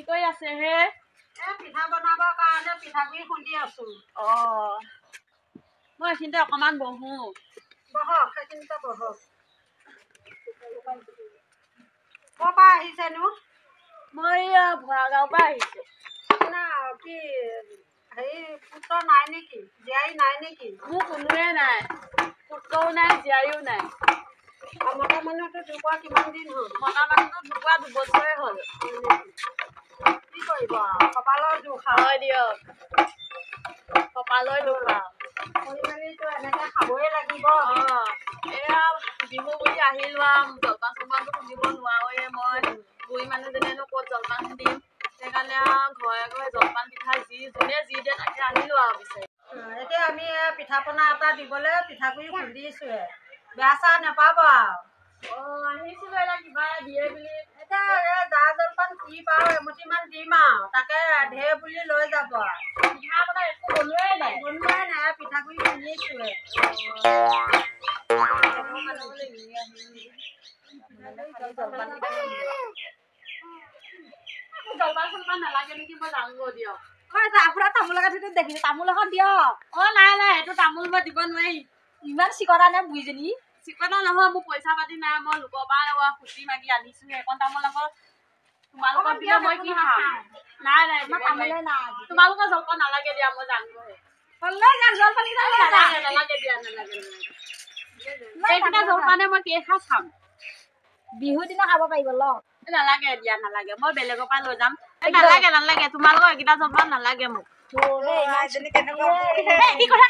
কৰি আছে হে? পিঠা বনাবৰ কাৰণে পিঠাগুড়ি খুন্দি আছো। মই এইখিনিতে অকমান বহো। বহক, সেইখিনিতে বহক। ক'ৰ পৰা আহিছেনো? মই ভৰাগাঁৱৰ পৰা আহিছো। না কি হেৰি পুত্ৰ নাই নেকি? জীয়াৰী নাই নেকি? মোৰ কোনোৱে নাই, পুত্ৰও নাই, জীয়াৰীও নাই। মতা মানুহটো ঢুকুৱা কিমান দিন হ'ল? মতা মানুহটো ঢুকুৱা 2 বছৰে হ'ল। কি কৰিব কপালৰ দুখ হয় দিয়ক, কপালৰ দুখ কৰি মেলিতো এনেকে খাবই লাগিব। এয়া বিহু বুলি আহিলো আৰু জলপান চলপানটো খুন্দিব নোৱাৰোৱে মই। বুঢ়ী মানুহজনীয়েনো ক'ত জলপান খুন্দিম, সেইকাৰণে আৰু ঘৰে ঘৰে জলপান পিঠা যোনে যি দিয়ে তাকে আহিলো আৰু বিচাৰি। এতিয়া আমি পিঠা পনা এটা দিবলৈ পিঠাগুড়ি খুন্দিছোৱে, বেয়া চেয়া নাপাব আৰু। আহিছিলো এতিয়া কিবা দিয়ে বুলি। এতিয়া জা জলপান কি পাওঁ এমুঠিমান দিম আৰু, তাকে ঢেৰ বুলি লৈ যাব আৰু। পিঠা বনাই একো বনোৱাই নাই। পিঠাগুড়ি খুন্দিছোৱে। জলপান চলপান নালাগে নেকি, মই যাওঁগৈ দিয়ক। আপোনাৰ তামোল একাঠিটো দেখিছো, তামোল এখন দিয়ক। নাই এইটো তামোল মই দিব নোৱাৰি। ইমান চিকটা নে বুঢ়ীজনী? চিকটা নহয়, মোৰ পইচা পাতি নাই, মই লোকৰ পৰা খুচি মাগি আনিছো। সেইকণ তামোল আকৌ তোমালোকৰ দিলে মই কি খাম? নাই তোমালোকৰ জলপান নালাগে দিয়া, মই যাওঁগৈ। নালাগে দিয়া, নালাগে। সেইকেইটা জলপানে মই কেইসাঁজ খাম? বিহুৰ দিনা খাব পাৰিব ল। নালাগে দিয়া, নালাগে, মই বেলেগৰ পৰা লৈ যাম। নালাগে তোমালোকৰ এইকেইটা জলপান নালাগে মোক। কি কথা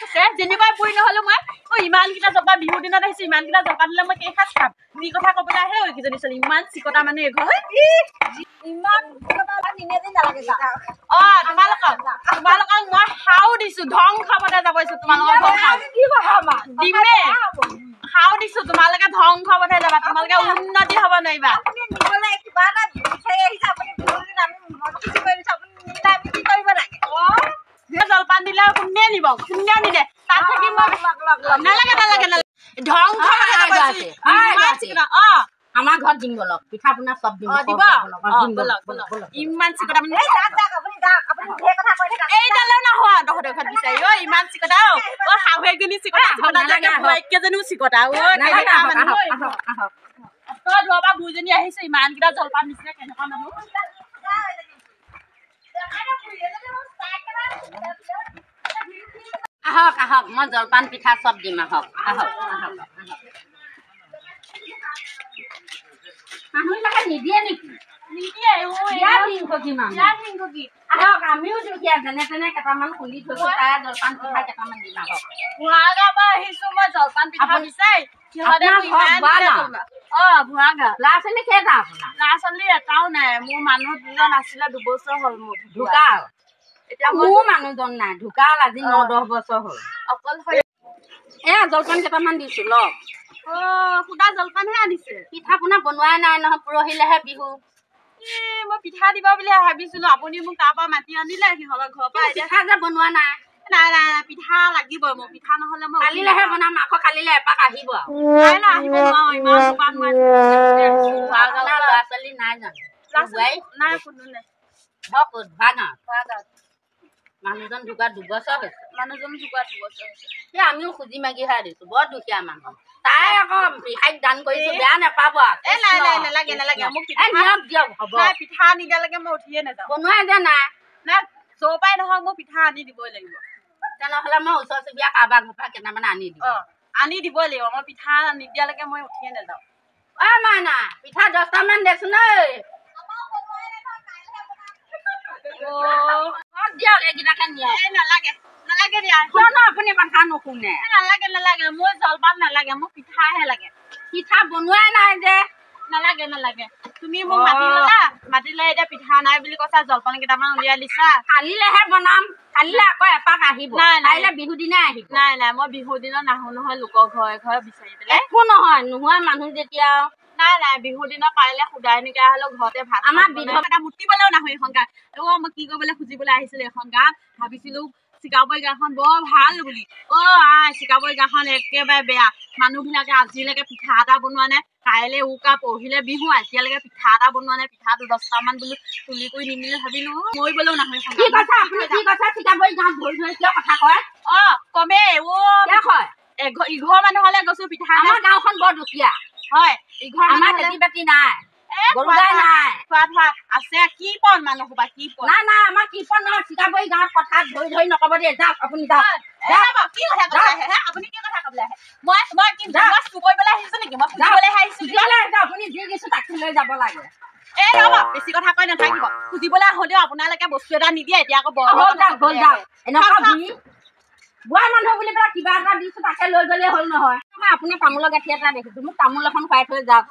কৈছে? যেনেকুৱাই বুঢ়ী নহলো মই ইমানকেইটা জলপান বিহুৰ দিনত আহিছো, ইমানকেইটা জলপান দিলে মই কেইসাঁজ খাম? যি কথা কবলৈ আহে এইকেইজনী ছোৱালী ইমান চিকটা মানে এঘৰ। তোমালোকক মই হাও দিছো, ধ্বংস পথে যাব দিছো। তোমালোকৰ দিমে হাও দিছো, তোমালোকে ধ্বংস পথে যাবা, তোমালোকে উন্নতি হব নোৱাৰিবা। জলপান দিলে কোনে নিব, কোনে নিদে? তাত থাকি মই নালাগে ধ্বংস আমাৰ ঘৰত দিম বলক, পিঠা পনা চব দিম। ইমান চিকটা এইডালেও নাহোৱা তহঁতৰ ঘৰত বিচাৰি। ইমান চিকটা শাহু এজনী চিকটা কেইজনীও চিকটা। তই দূৰৰ পৰা বুঢ়ীজনী আহিছে, ইমানকেইটা জলপান দিছিলে, কেনেকুৱা মানুহ। আহক আহক, মই জলপান পিঠা চব দিম। আহক আহক আহক। মানুহবিলাকে নিদিয়ে নেকি? আহক, আমিও দুখীয়া, যেনে তেনে কেইটামান খুন্দি থৈছো, তাই জলপান পিঠা কেইটামান দিম। আহক, ভুৱাগাঁৱৰ পৰা আহিছো মই জলপান পিঠা বিচাৰি। ভুৱাগাঁও। ল'ৰা ছোৱালী কেইটা আপোনাৰ? ল'ৰা ছোৱালী এটাও নাই। মোৰ মানুহ দুজন আছিলে, 2 বছৰ হ'ল মোৰ ঢুকাল। এতিয়া মোৰ মানুহজন নাই, ঢুকাল আজি 9-10 বছৰ হ'ল। অকল জলপান কেইটামান দিছো লওক। সুদা জলপানহে আনিছে, পিঠা পনা বনোৱাই নাই নহয়, পৰহিলেহে বিহু। মই পিঠা দিব বুলি ভাবিছিলো, আপুনি মোক তাৰ পৰা মাতি আনিলে সিহঁতৰ ঘৰৰ পৰা। পিঠা যে বনোৱা নাই। নাই পিঠা লাগিবই, মোক পিঠা নহলে মই কালিলেহে বনাম, আকৌ কালিলে এপাক আহিব। আহিব নোৱাৰো, ইমান ল'ৰা ছোৱালী নাই জানো? নাই, কোনো নাই। মানুহজন ঢুকুৱা 2 বছৰ হৈছে। মানুহজন ঢুকুৱা 2 বছৰ হৈছে। আমিও খুজি মাগিহে দিছো, বৰ দুখীয়া মানুহ। তাই আকৌ বিহাৰীক দান কৰিছো, বেয়া নাপাব। নালাগে মোক দিয়ক হ'ব। পিঠা নিদিয়ালৈকে মই উঠিয়ে নাযাওঁ। বনোৱাই যে নাই য'ৰ পৰাই নহওক মোক পিঠা আনি দিবই লাগিব। তেনেহলে মই ওচৰ চুবুৰীয়া কাৰোবাৰ ঘৰৰ পৰা কেইটামান আনি দিম। আনি দিবই লাগিব, মই পিঠা নিদিয়ালৈকে মই উঠিয়ে নাযাওঁ। মাইনা, পিঠা 10টামান দেচোন। দিয়ক, এইকেইটাকে নিয়ে। নালাগে দিয়া। কিয়নো আপুনি কথা নুশুনে? নালাগে, মোৰ জলপান নালাগে, মোক পিঠাহে লাগে। পিঠা বনোৱাই নাই যে। নালাগে। তুমি মোক মাতিলে এতিয়া পিঠা নাই বুলি কৈছা, জলপান কেইটামান উলিয়াই দিছা। কালিলেহে বনাম, কালিলে আকৌ এপাক আহিব। কাইলে বিহু দিনাই আহিব। নাই, মই বিহুৰ দিনত নাহো নহয়, লোকৰ ঘৰে ঘৰে বিচাৰি পেলাই। একো নহয়, নোহোৱা মানুহ যেতিয়া। নাই, বিহুৰ দিনত পাৰিলে সুদাই নিকা হলেও ঘৰতে ভাত। আমাৰ বিধৱা এটা মুতিবলৈও নাহো এখন গাত। মই কি কৰিবলৈ খুজিবলৈ আহিছিলো এখন গাত, ভাবিছিলো চিকাবৈ গাঁওখন বৰ ভাল বুলি চিকাবৈ গাঁওখন একেবাৰে বেয়া মানুহবিলাকে আজিলৈকে পিঠা এটা বনোৱা নাই কাইলৈ উকা পৰহিলে বিহু এতিয়ালৈকে পিঠা এটা বনোৱা নাই পিঠাটো 10টামান বোলো তুলি কৰি নিমিলে ভাবিলো মৰিবলৈও নাহৰি কমে ইঘৰ মানুহলে গৈছো পিঠা আমাৰ গাঁওখন বৰ দুখীয়া হয় ইঘৰ আমাৰ খেতি বাতি নাই আছে কি পন মানুহ সোপা কি পন নাই আমাৰ কি পন নহয় চিকাবৈ গাঁৱত পথাৰত ধৰি নকব দেই যাওক আপুনি যাওক কি কথা কবলে আপুনি কি কথা কবলে মই কি চুবইবলৈ আহিছো নেকি মই ফুৰিবলৈ আহিছো আপুনি যি কিছু তাকে লৈ যাব লাগে ৰ'ব বেছি কথা কৈ নাথাকিব খুজিবলৈ আহোঁতেও আপোনালোকে বস্তু এটা নিদিয়ে এতিয়া আকৌ বুঢ়া মানুহ বুলি পেলাই কিবা এটা দিছো তাকে লৈ গ'লে হ'ল নহয় আপুনি তামোলৰ গাঁঠি এটা দেখিছো মোক তামোল এখন খুৱাই থৈ যাওক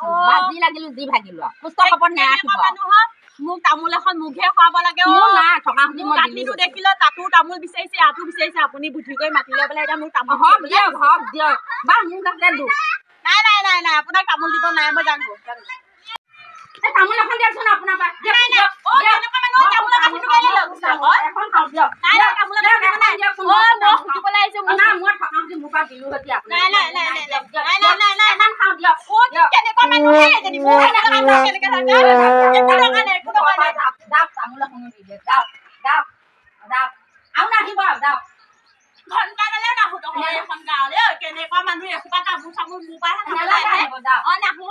যি লাগিলো যি ভাগিলো সুস্থ খবৰ মোক তামোল এখন মুখে খুৱাব লাগে গাঁঠিটো দেখিলে তাতো তামোল বিচাৰিছে ইয়াতো বিচাৰিছে আপুনি বুদ্ধি কৰি মাতি লৈ পেলাই এতিয়া মোক তামোল দিয়ক বা মোক আছে নাই আপোনাক তামোল দিব নাই মই জানো তামোল এখন দিয়কচোন আপোনাৰ কেনেকুৱা মানুহ এসোপা তামোল চামোল মোৰ পৰা নাহো